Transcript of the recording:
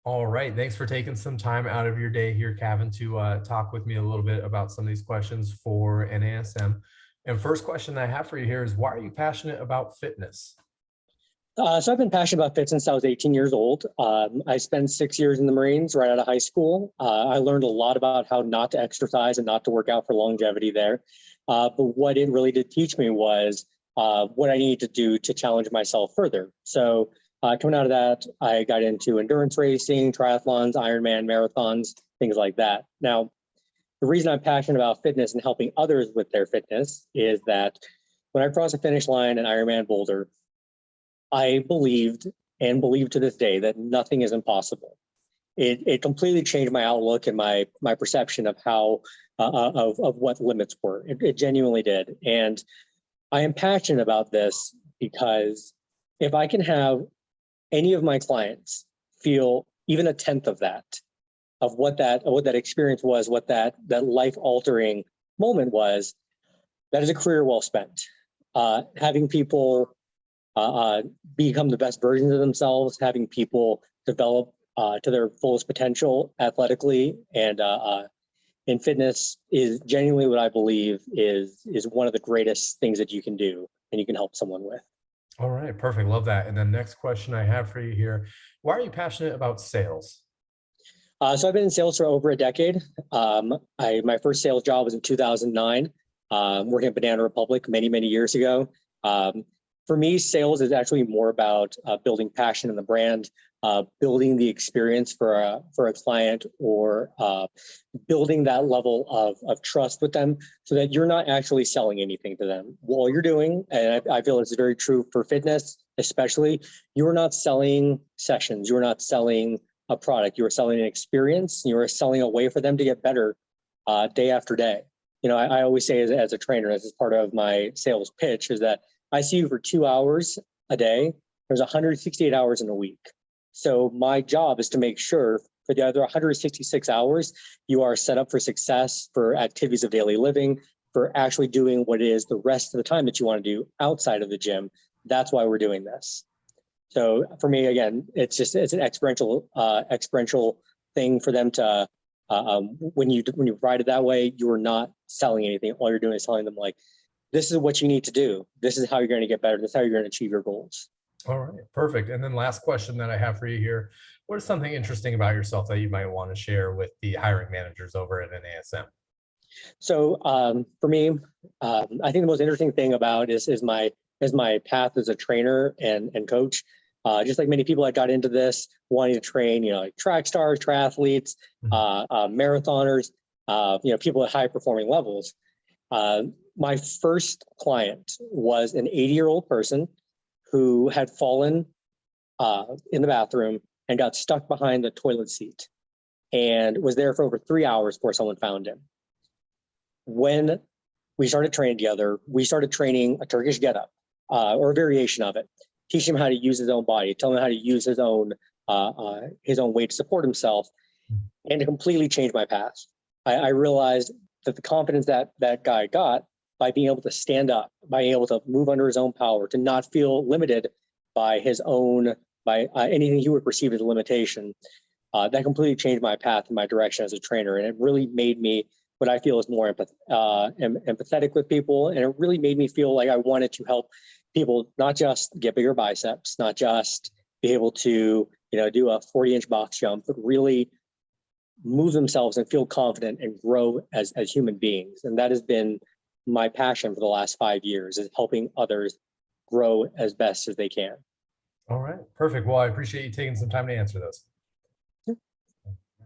All right. Thanks for taking some time out of your day here, Cavan, to talk with me a little bit about some of these questions for NASM. And first question I have for you here is, why are you passionate about fitness? So I've been passionate about fitness since I was 18 years old. I spent 6 years in the Marines right out of high school. I learned a lot about how not to exercise and not to work out for longevity there. But what it really did teach me was what I needed to do to challenge myself further. So coming out of that, I got into endurance racing, triathlons, Ironman, marathons, things like that. Now, the reason I'm passionate about fitness and helping others with their fitness is that when I crossed the finish line in Ironman Boulder, I believed and believe to this day that nothing is impossible. It completely changed my outlook and my perception of how of what limits were. It genuinely did, and I am passionate about this because if I can have any of my clients feel even a tenth of that, of what that experience was, what that life altering moment was, that is a career well spent. Having people become the best versions of themselves, having people develop to their fullest potential athletically and in fitness is genuinely what I believe is one of the greatest things that you can do and you can help someone with. All right. Perfect. Love that. And then next question I have for you here, why are you passionate about sales? So I've been in sales for over a decade. My first sales job was in 2009, working at Banana Republic many years ago. For me, sales is actually more about building passion in the brand, building the experience for a client, or building that level of trust with them, so that you're not actually selling anything to them. While you're doing, and I feel it's very true for fitness, especially, you're not selling sessions, you're not selling a product, you are selling an experience, you are selling a way for them to get better day after day. You know, I always say as a trainer, as part of my sales pitch, is that I see you for 2 hours a day. There's 168 hours in a week. So my job is to make sure for the other 166 hours, you are set up for success, for activities of daily living, for actually doing what it is the rest of the time that you want to do outside of the gym. That's why we're doing this. So for me, again, it's an experiential thing for them to when you provide it that way, you are not selling anything. All you're doing is telling them, like, this is what you need to do. This is how you're going to get better. This is how you're going to achieve your goals. All right. Perfect. And then last question that I have for you here, what is something interesting about yourself that you might want to share with the hiring managers over at NASM? So for me, I think the most interesting thing about is my path as a trainer and coach. Just like many people, I got into this wanting to train, like track stars, triathletes, marathoners, people at high performing levels. My first client was an 80-year-old person who had fallen in the bathroom and got stuck behind the toilet seat and was there for over 3 hours before someone found him. When we started training together, we started training a Turkish getup or a variation of it, teaching him how to use his own body, telling him how to use his own weight to support himself, and it completely changed my path. I realized that the confidence that guy got by being able to stand up, by being able to move under his own power, to not feel limited by anything he would perceive as a limitation, that completely changed my path and my direction as a trainer. And it really made me what I feel is more empathetic with people. And it really made me feel like I wanted to help people not just get bigger biceps, not just be able to, do a 40-inch box jump, but really move themselves and feel confident and grow as human beings. And that has been my passion for the last 5 years, is helping others grow as best as they can. All right. Perfect. Well, I appreciate you taking some time to answer those.